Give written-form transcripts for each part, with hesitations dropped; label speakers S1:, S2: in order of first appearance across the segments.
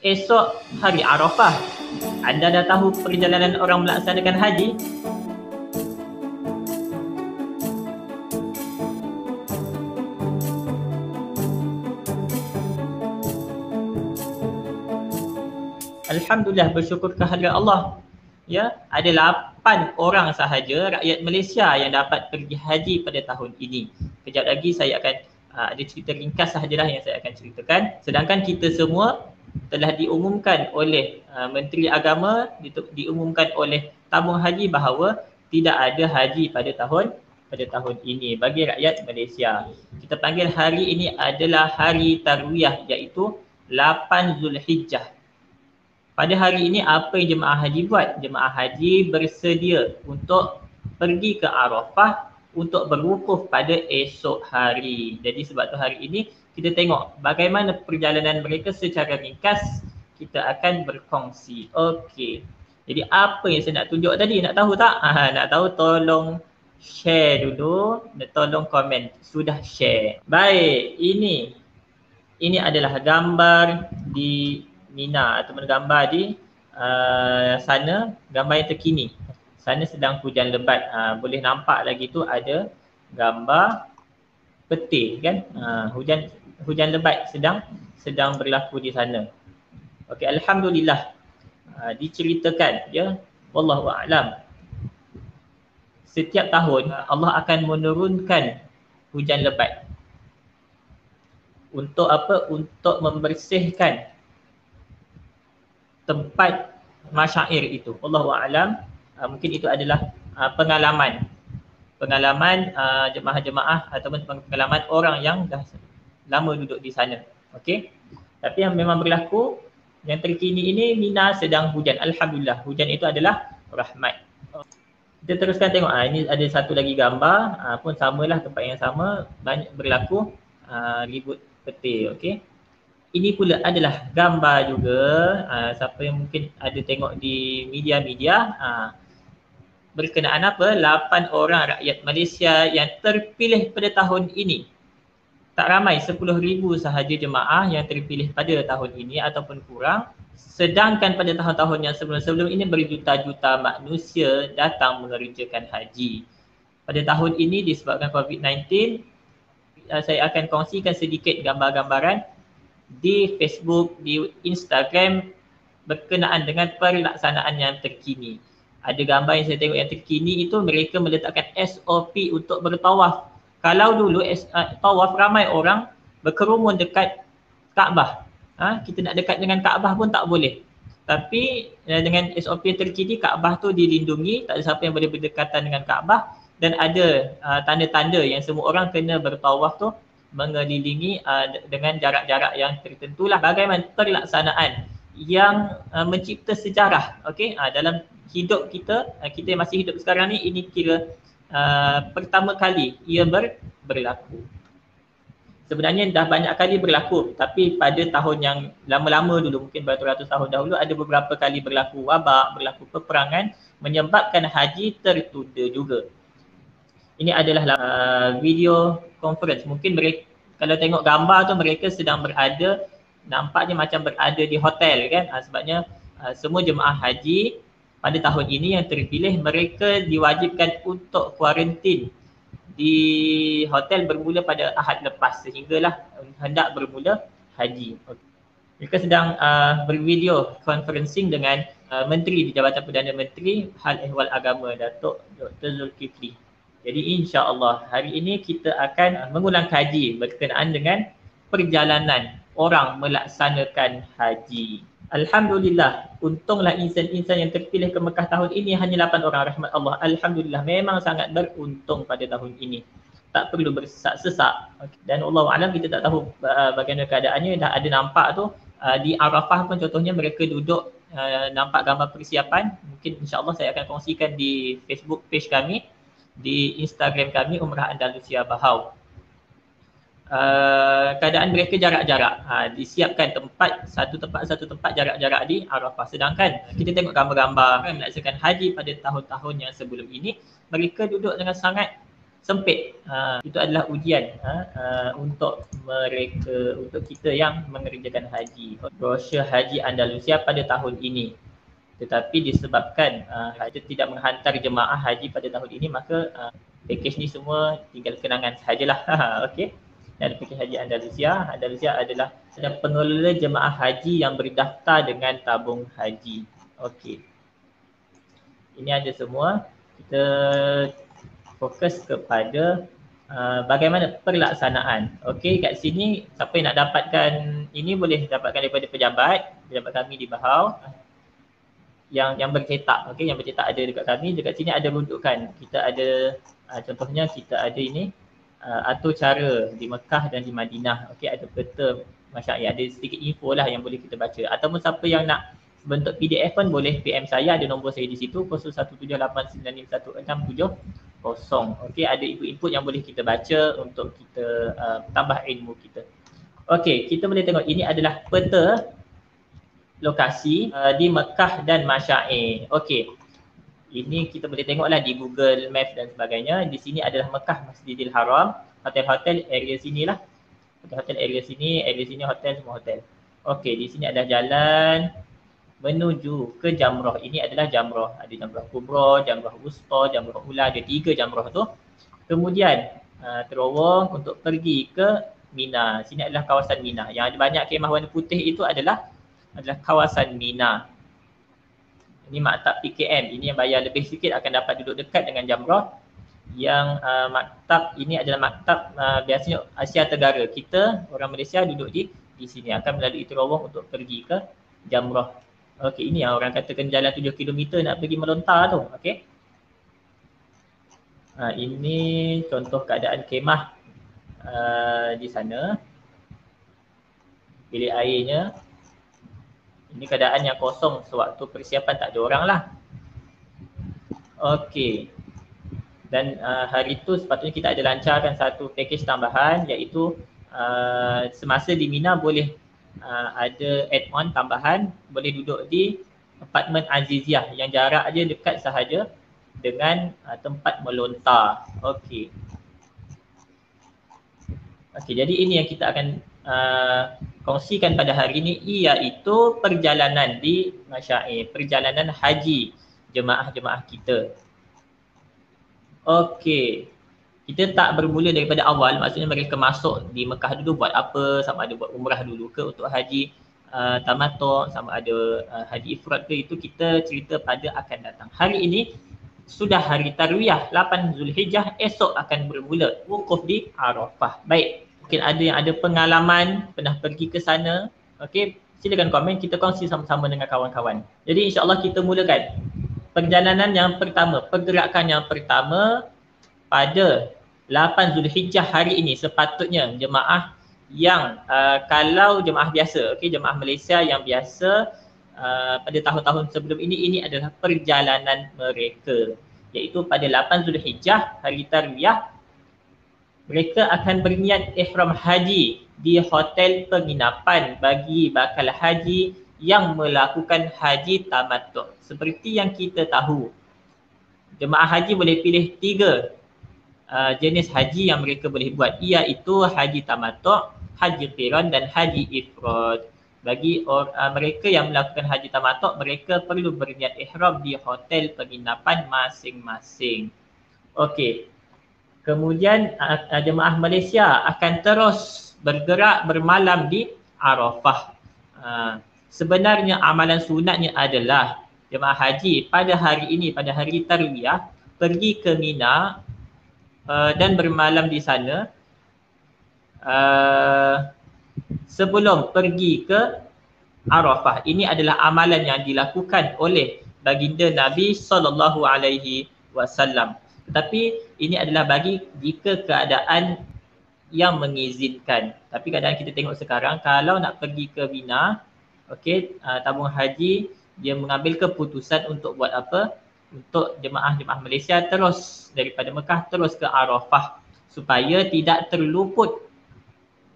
S1: esok hari Arafah. Anda dah tahu perjalanan orang melaksanakan haji? Alhamdulillah, bersyukur kehadirat Allah. Ya, ada 8 orang sahaja rakyat Malaysia yang dapat pergi haji pada tahun ini. Kejap lagi saya akan ada cerita ringkas sahajalah yang saya akan ceritakan. Sedangkan kita semua telah diumumkan oleh Menteri Agama, diumumkan oleh tabung haji bahawa tidak ada haji pada tahun ini bagi rakyat Malaysia. Kita panggil hari ini adalah hari tarwiyah, iaitu 8 Zulhijjah. Pada hari ini apa yang jemaah haji buat? Jemaah haji bersedia untuk pergi ke Arafah untuk berwukuf pada esok hari. Jadi sebab tu hari ini kita tengok bagaimana perjalanan mereka secara ringkas, kita akan berkongsi. Okey. Jadi apa yang saya nak tunjuk tadi? Nak tahu tak? Nak tahu tolong share dulu, tolong komen. Sudah share. Baik, ini adalah gambar di Mina ataupun gambar di sana, gambar yang terkini. Sana sedang hujan lebat. Boleh nampak lagi tu ada gambar peti kan. Hujan lebat sedang berlaku di sana. Okey, alhamdulillah. Diceritakan ya, wallahu a'lam. Setiap tahun Allah akan menurunkan hujan lebat. Untuk apa? Untuk membersihkan tempat masyair itu. Wallahu a'lam. Mungkin itu adalah pengalaman jemaah-jemaah ataupun pengalaman orang yang dah lama duduk di sana. Okey. Tapi yang memang berlaku yang terkini ini, Mina sedang hujan. Alhamdulillah, hujan itu adalah rahmat. Kita teruskan tengok. Ini ada satu lagi gambar, pun samalah, tempat yang sama, banyak berlaku ribut peti. Okey. Ini pula adalah gambar juga, siapa yang mungkin ada tengok di media-media, berkenaan apa? 8 orang rakyat Malaysia yang terpilih pada tahun ini. Tak ramai, 10,000 sahaja jemaah yang terpilih pada tahun ini ataupun kurang. Sedangkan pada tahun-tahun yang sebelum-sebelum ini berjuta-juta manusia datang mengerjakan haji. Pada tahun ini disebabkan COVID-19, saya akan kongsikan sedikit gambar-gambaran di Facebook, di Instagram berkenaan dengan pelaksanaan yang terkini. Ada gambar yang saya tengok yang terkini itu, mereka meletakkan SOP untuk bertawaf. Kalau dulu tawaf ramai orang berkerumun dekat Kaabah. Kita nak dekat dengan Kaabah pun tak boleh. Tapi dengan SOP yang terkini, Kaabah tu dilindungi, tak ada siapa yang boleh berdekatan dengan Kaabah, dan ada tanda-tanda yang semua orang kena bertawaf tu mengelilingi dengan jarak-jarak yang tertentulah. Bagaimana pelaksanaan yang mencipta sejarah, okey, dalam hidup kita, kita masih hidup sekarang ni, ini kira pertama kali ia berlaku. Sebenarnya dah banyak kali berlaku, tapi pada tahun yang lama-lama dulu, mungkin beratus-ratus tahun dahulu, ada beberapa kali berlaku wabak, berlaku peperangan, menyebabkan haji tertunda juga. Ini adalah video conference. Mungkin mereka, kalau tengok gambar tu, mereka sedang berada, nampaknya macam berada di hotel kan. Sebabnya semua jemaah haji pada tahun ini yang terpilih, mereka diwajibkan untuk kuarantin di hotel bermula pada Ahad lepas, sehinggalah hendak bermula haji. Mereka sedang bervideo conferencing dengan Menteri di Jabatan Perdana Menteri Hal Ehwal Agama, Datuk Dr. Zulkifli. Jadi insya-Allah hari ini kita akan mengulang kaji berkenaan dengan perjalanan orang melaksanakan haji. Alhamdulillah, untunglah insan-insan yang terpilih ke Mekah tahun ini hanya 8 orang, rahmat Allah. Alhamdulillah, memang sangat beruntung pada tahun ini. Tak perlu bersesak-sesak. Dan Allah Alam, kita tak tahu bagaimana keadaannya. Dah ada nampak tu di Arafah pun contohnya, mereka duduk nampak gambar persiapan. Mungkin insya-Allah saya akan kongsikan di Facebook page kami, di Instagram kami, Umrah Andalusia Bahau. Keadaan mereka jarak-jarak, disiapkan satu tempat jarak-jarak di Arafah. Sedangkan kita tengok gambar-gambar melaksanakan haji pada tahun-tahun yang sebelum ini, mereka duduk dengan sangat sempit. Itu adalah ujian untuk mereka, untuk kita yang mengerjakan haji. Brosur Haji Andalusia pada tahun ini. Tetapi disebabkan kita tidak menghantar jemaah haji pada tahun ini, maka pakej ni semua tinggal kenangan sahajalah. Okey. Dan pakej Haji Andalusia, Andalusia adalah pengelola jemaah haji yang berdaftar dengan tabung haji. Okey. Ini ada semua. Kita fokus kepada bagaimana pelaksanaan. Okey, kat sini siapa yang nak dapatkan ini boleh dapatkan daripada pejabat kami di Bahau yang bercetak. Okey, yang bercetak ada dekat kami. Dekat sini ada runtukan. Kita ada contohnya kita ada ini atur cara di Mekah dan di Madinah. Okey, ada peta masyarakat, ada sedikit info lah yang boleh kita baca. Ataupun siapa yang nak bentuk PDF pun boleh PM saya, ada nombor saya di situ 0178951670. Okey, ada input yang boleh kita baca untuk kita tambah ilmu kita. Okey, kita boleh tengok ini adalah peta lokasi di Mekah dan Masyair. Okey. Ini kita boleh tengoklah di Google Maps dan sebagainya. Di sini adalah Mekah, Masjidil Haram, hotel-hotel area sinilah. Hotel area sini hotel, semua hotel. Okey, di sini ada jalan menuju ke Jamrah. Ini adalah Jamrah. Ada Jamrah Kubra, Jamrah Wusta, Jamrah Ula, ada 3 Jamrah tu. Kemudian terowong untuk pergi ke Mina. Sini adalah kawasan Mina. Yang ada banyak kemah warna putih itu adalah kawasan Mina. Ini maktab PKM. Ini yang bayar lebih sikit akan dapat duduk dekat dengan Jamrah. Yang maktab ini adalah maktab biasanya Asia Tenggara. Kita orang Malaysia duduk di sini, akan melalui terowong untuk pergi ke Jamrah. Okey, ini yang orang katakan jalan 7 km nak pergi melontar tu. Okey. Ini contoh keadaan kemah di sana. Bilik airnya. Ini keadaan yang kosong sewaktu persiapan, tak ada orang lah. Okey. Dan hari itu sepatutnya kita ada lancarkan satu pakej tambahan, iaitu semasa di Mina boleh ada add-on tambahan, boleh duduk di apartmen Aziziyah yang jarak aja dekat sahaja dengan tempat melontar. Okey. Okey, jadi ini yang kita akan kongsikan pada hari ini, iaitu perjalanan di Masyair, perjalanan haji jemaah-jemaah kita. Okey. Kita tak bermula daripada awal, maksudnya mereka masuk di Mekah dulu buat apa, sama ada buat umrah dulu ke untuk haji tamattu', sama ada haji ifrad ke, itu kita cerita pada akan datang. Hari ini sudah hari tarwiyah 8 Zulhijjah, esok akan bermula wukuf di Arafah. Baik. Mungkin ada yang ada pengalaman pernah pergi ke sana. Okey, silakan komen, kita kongsi sama-sama dengan kawan-kawan. Jadi insya-Allah kita mulakan perjalanan yang pertama, pergerakan yang pertama pada 8 Zulhijjah hari ini. Sepatutnya jemaah yang kalau jemaah biasa, okey, jemaah Malaysia yang biasa pada tahun-tahun sebelum ini adalah perjalanan mereka, iaitu pada 8 Zulhijjah hari tarwiyah mereka akan berniat ihram haji di hotel penginapan bagi bakal haji yang melakukan haji tamattu'. Seperti yang kita tahu, jemaah haji boleh pilih 3 jenis haji yang mereka boleh buat, iaitu haji tamattu', haji qiran dan haji ifrad. Bagi mereka yang melakukan haji tamattu', mereka perlu berniat ihram di hotel penginapan masing-masing. Okey. Kemudian jemaah Malaysia akan terus bergerak bermalam di Arafah. Sebenarnya amalan sunatnya adalah jemaah haji pada hari ini, pada hari tarwiyah, pergi ke Mina dan bermalam di sana sebelum pergi ke Arafah. Ini adalah amalan yang dilakukan oleh baginda Nabi SAW. Tetapi ini adalah bagi jika keadaan yang mengizinkan. Tapi keadaan kita tengok sekarang, kalau nak pergi ke Mina, okey, tabung haji dia mengambil keputusan untuk buat apa? Untuk jemaah-jemaah Malaysia terus daripada Mekah terus ke Arafah supaya tidak terluput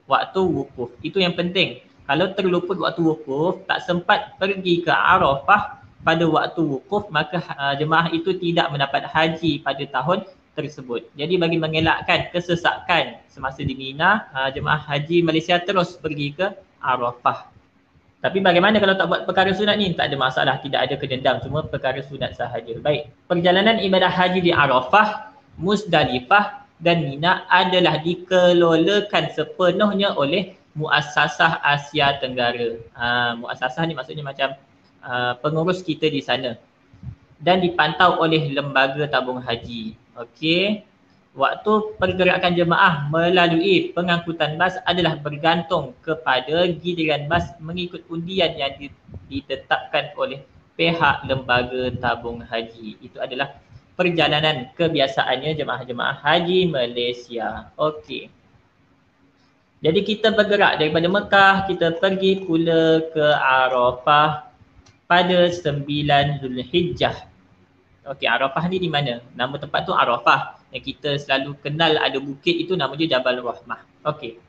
S1: waktu wukuf. Itu yang penting. Kalau terluput waktu wukuf, tak sempat pergi ke Arafah pada waktu wukuf, maka jemaah itu tidak mendapat haji pada tahun tersebut. Jadi bagi mengelakkan kesesakan semasa di Mina, jemaah haji Malaysia terus pergi ke Arafah. Tapi bagaimana kalau tak buat perkara sunat ni? Tak ada masalah, tidak ada kedendam, semua perkara sunat sahaja. Baik, perjalanan ibadah haji di Arafah, Muzdalifah dan Mina adalah dikelolakan sepenuhnya oleh Muassasah Asia Tenggara. Muassasah ni maksudnya macam pengurus kita di sana. Dan dipantau oleh lembaga tabung haji. Okey. Waktu pergerakan jemaah melalui pengangkutan bas adalah bergantung kepada giliran bas mengikut undian yang ditetapkan oleh pihak lembaga tabung haji. Itu adalah perjalanan kebiasaannya jemaah-jemaah haji Malaysia. Okey. Jadi kita bergerak daripada Mekah, kita pergi pula ke Arafah pada 9 Zulhijjah. Okey, Arafah ni di mana? Nama tempat tu Arafah. Yang kita selalu kenal ada bukit itu nama dia Jabal Rahmah. Okey.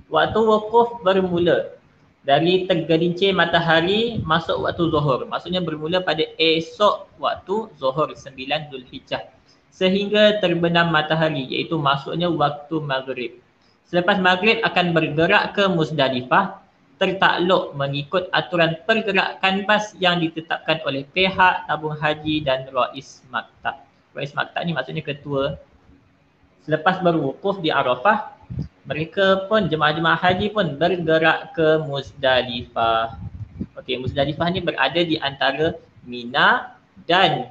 S1: Waktu wukuf bermula dari tergelincir matahari masuk waktu Zuhur. Maksudnya bermula pada esok waktu Zuhur 9 Zulhijjah sehingga terbenam matahari, iaitu masuknya waktu Maghrib. Selepas Maghrib akan bergerak ke Muzdalifah tertakluk mengikut aturan pergerakan bas yang ditetapkan oleh pihak tabung haji dan Rais Maktab. Rais Maktab ni maksudnya ketua. Selepas berwukuf di Arafah, mereka pun jemaah-jemaah haji pun bergerak ke Muzdalifah. Okey, Muzdalifah ni berada di antara Mina dan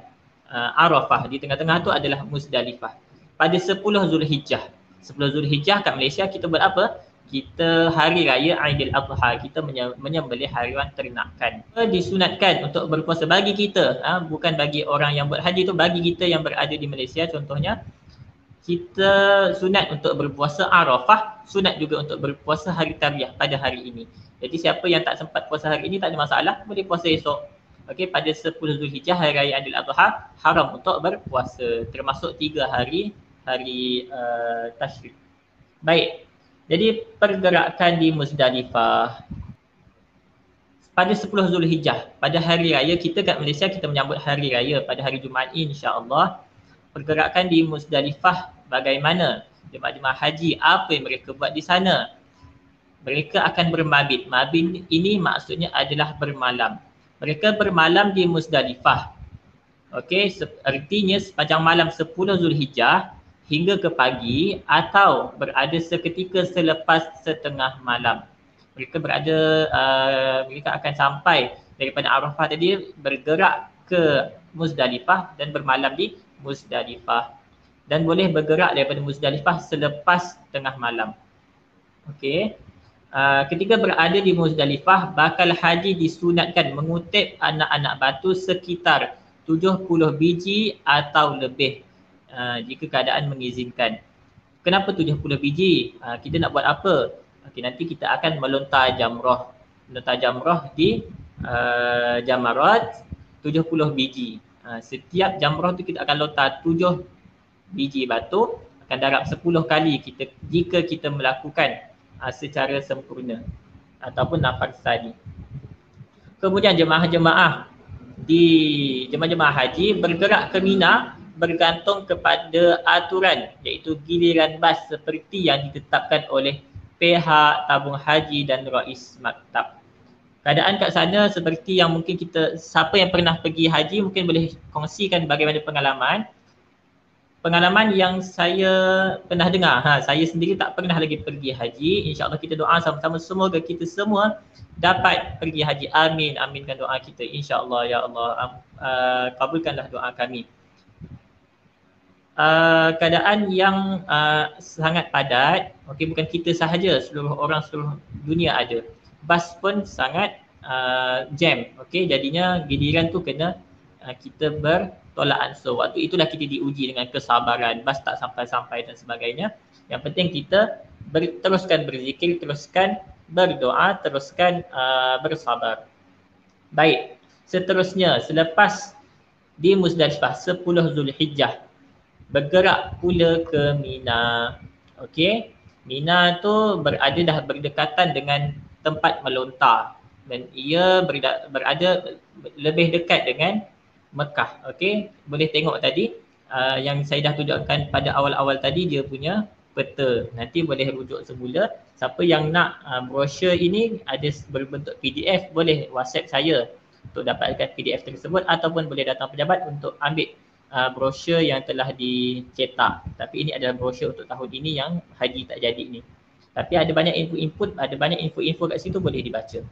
S1: Arafah. Di tengah-tengah tu adalah Muzdalifah. Pada 10 Zulhijjah. 10 Zulhijjah kat Malaysia kita buat apa? Kita hari raya Aidil Adha, kita menyembelih haiwan ternakan. Disunatkan untuk berpuasa bagi kita, bukan bagi orang yang buat haji tu, bagi kita yang berada di Malaysia contohnya. Kita sunat untuk berpuasa Arafah, sunat juga untuk berpuasa hari Tarwiyah pada hari ini. Jadi siapa yang tak sempat puasa hari ini tak ada masalah, boleh puasa esok. Okey, pada 10 Zulhijjah hari raya Aidil Adha haram untuk berpuasa, termasuk 3 hari tasyrik. Baik. Jadi pergerakan di Muzdalifah pada 10 Zulhijjah, pada hari raya kita kat Malaysia kita menyambut hari raya pada hari Jumaat insya-Allah. Pergerakan di Muzdalifah bagaimana? Jemaah-jemaah haji apa yang mereka buat di sana? Mereka akan bermabit. Mabit ini maksudnya adalah bermalam. Mereka bermalam di Muzdalifah. Okey, artinya sepanjang malam 10 Zulhijjah hingga ke pagi atau berada seketika selepas setengah malam. Mereka akan sampai daripada Arafah tadi, bergerak ke Muzdalifah dan bermalam di Muzdalifah. Dan boleh bergerak daripada Muzdalifah selepas tengah malam. Okey. Ketika berada di Muzdalifah, bakal haji disunatkan mengutip anak-anak batu sekitar 70 biji atau lebih. Jika keadaan mengizinkan. Kenapa 70 biji? Kita nak buat apa? Okay, nanti kita akan melontar jamrah. Melontar jamrah di jamarat 70 biji. Setiap jamrah tu kita akan lontar 7 biji batu, akan darab 10 kali jika kita melakukan secara sempurna ataupun nafas tadi. Kemudian jemaah-jemaah haji bergerak ke Mina bergantung kepada aturan, iaitu giliran bas seperti yang ditetapkan oleh pihak tabung haji dan Rais Maktab. Keadaan kat sana seperti yang mungkin siapa yang pernah pergi haji mungkin boleh kongsikan bagaimana pengalaman yang saya pernah dengar. Saya sendiri tak pernah lagi pergi haji. InsyaAllah kita doa sama-sama semoga kita semua dapat pergi haji. Amin. Aminkan doa kita. InsyaAllah ya Allah. Kabulkanlah doa kami. Keadaan yang sangat padat, okey, bukan kita sahaja, seluruh orang seluruh dunia ada. Bas pun sangat jam, okey, jadinya giliran tu kena kita bertolak ansur. Waktu itulah kita diuji dengan kesabaran, bas tak sampai-sampai dan sebagainya. Yang penting kita teruskan berzikir, teruskan berdoa, teruskan bersabar. Baik, seterusnya selepas di Muzdalifah 10 Zulhijjah bergerak pula ke Mina. Okey, Mina tu dah berdekatan dengan tempat melontar dan ia berada lebih dekat dengan Mekah. Okey, boleh tengok tadi yang saya dah tunjukkan pada awal-awal tadi, dia punya peta. Nanti boleh rujuk semula. Siapa yang nak brosur ini ada berbentuk PDF, boleh WhatsApp saya untuk dapatkan PDF tersebut, ataupun boleh datang pejabat untuk ambil brosur yang telah dicetak. Tapi ini adalah brosur untuk tahun ini yang haji tak jadi ni. Tapi ada banyak info-info kat situ, boleh dibaca.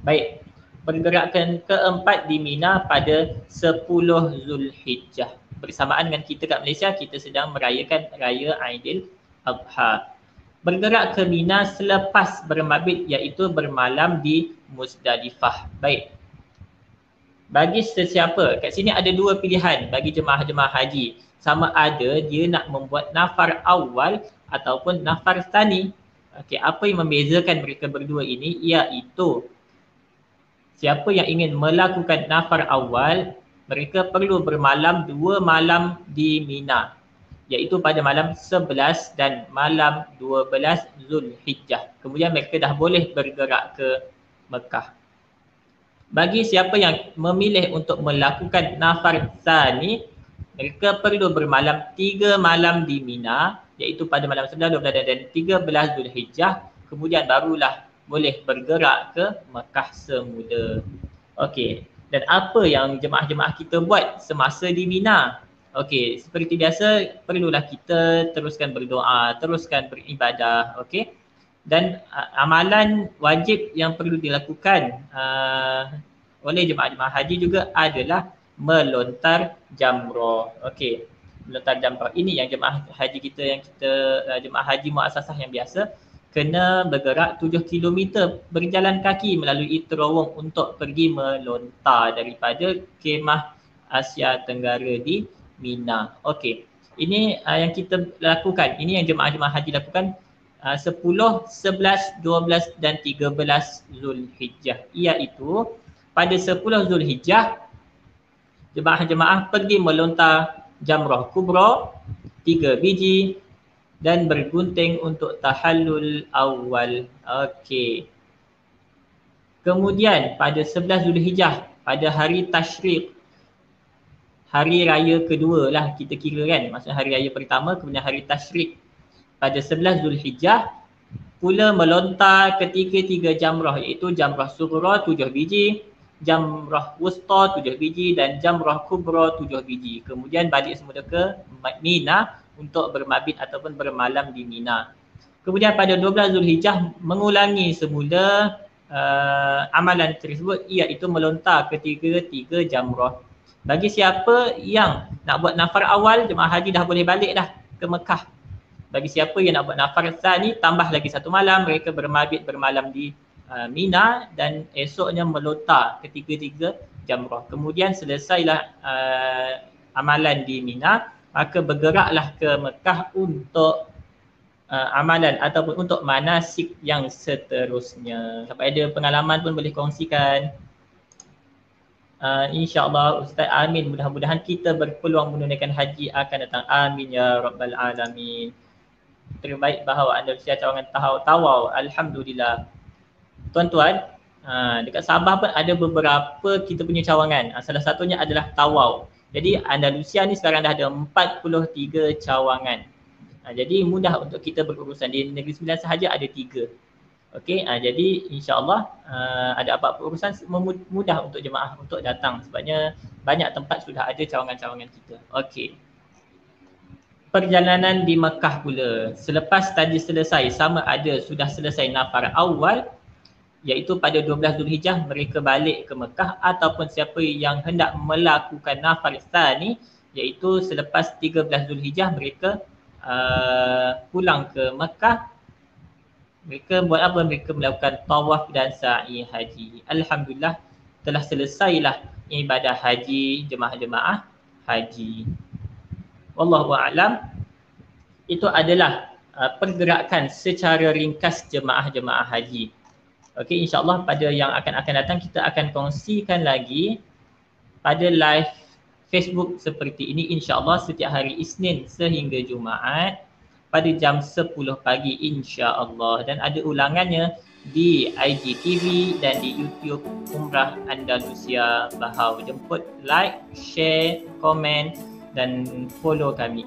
S1: Baik, pergerakan keempat di Mina pada 10 Zulhijjah. Bersamaan dengan kita kat Malaysia, kita sedang merayakan Raya Aidil Adha. Bergerak ke Mina selepas bermabit, iaitu bermalam di Muzdalifah. Baik. Bagi sesiapa, kat sini ada dua pilihan bagi jemaah-jemaah haji. Sama ada dia nak membuat nafar awal ataupun nafar tsani. Okey, apa yang membezakan mereka berdua ini iaitu siapa yang ingin melakukan nafar awal, mereka perlu bermalam 2 malam di Mina, iaitu pada malam 11 dan malam 12 Zulhijjah. Kemudian mereka dah boleh bergerak ke Mekah. Bagi siapa yang memilih untuk melakukan nafar tsani, mereka perlu bermalam 3 malam di Mina, iaitu pada malam 11, 12 dan 13 Zulhijjah. Kemudian barulah boleh bergerak ke Mekah semula. Okey, dan apa yang jemaah-jemaah kita buat semasa di Mina? Okey, seperti biasa perlulah kita teruskan berdoa, teruskan beribadah, okey. Dan amalan wajib yang perlu dilakukan oleh jemaah-jemaah haji juga adalah melontar jamrah. Okey, melontar jamrah ini yang jemaah haji kita jemaah haji muassasah yang biasa kena bergerak 7 km berjalan kaki melalui terowong untuk pergi melontar daripada kemah Asia Tenggara di Mina. Okey, ini yang kita lakukan, ini yang jemaah-jemaah haji lakukan 10, 11, 12 dan 13 Zulhijjah. Iaitu pada 10 Zulhijjah, jemaah-jemaah pergi melontar jamrah kubra 3 biji dan bergunting untuk tahallul awal. Okey. Kemudian pada 11 Zulhijjah, pada hari Tashriq, hari raya kedua lah kita kira kan. Maksudnya hari raya pertama, kemudian hari Tashriq. Pada 11 Zulhijjah, pula melontar ketiga-tiga jamrah, iaitu jamrah sughra 7 biji, jamrah wusta 7 biji dan jamrah kubra 7 biji. Kemudian balik semula ke Mina untuk bermabit ataupun bermalam di Mina. Kemudian pada 12 Zulhijjah mengulangi semula amalan tersebut, iaitu melontar ketiga-tiga jamrah. Bagi siapa yang nak buat nafar awal, jemaah haji dah boleh balik dah ke Mekah. Bagi siapa yang nak buat nafar tsani, tambah lagi 1 malam, mereka bermabit bermalam di Mina dan esoknya melontar ketiga-tiga jamrah. Kemudian selesailah amalan di Mina, maka bergeraklah ke Mekah untuk amalan ataupun untuk manasik yang seterusnya. Siapa ada pengalaman pun boleh kongsikan. InsyaAllah Ustaz, amin. Mudah-mudahan kita berpeluang menunaikan haji akan datang. Amin ya Rabbal Alamin. Terbaik bahawa Andalusia cawangan Tawau. Alhamdulillah. Tuan-tuan, dekat Sabah pun ada beberapa kita punya cawangan. Salah satunya adalah Tawau. Jadi Andalusia ni sekarang dah ada 43 cawangan. Jadi mudah untuk kita berurusan. Di Negeri Sembilan sahaja ada 3. Okey, jadi insya-Allah ada apa-apa urusan mudah untuk jemaah untuk datang sebabnya banyak tempat sudah ada cawangan-cawangan kita. Okey. Perjalanan di Mekah pula. Selepas tadi selesai, sama ada sudah selesai nafar awal, iaitu pada 12 Zulhijjah mereka balik ke Mekah, ataupun siapa yang hendak melakukan nafar tsani, iaitu selepas 13 Zulhijjah mereka pulang ke Mekah. Mereka buat apa? Mereka melakukan tawaf dan sa'i haji. Alhamdulillah telah selesailah ibadah haji jemaah-jemaah haji. Wallahu a'lam. Itu adalah pergerakan secara ringkas jemaah-jemaah haji. Okey, insya-Allah pada yang akan datang kita akan kongsikan lagi pada live Facebook seperti ini, insya-Allah setiap hari Isnin sehingga Jumaat pada jam 10 pagi insya-Allah, dan ada ulangannya di IGTV dan di YouTube Umrah Andalusia Bahau. Jemput like, share, komen dan follow kami.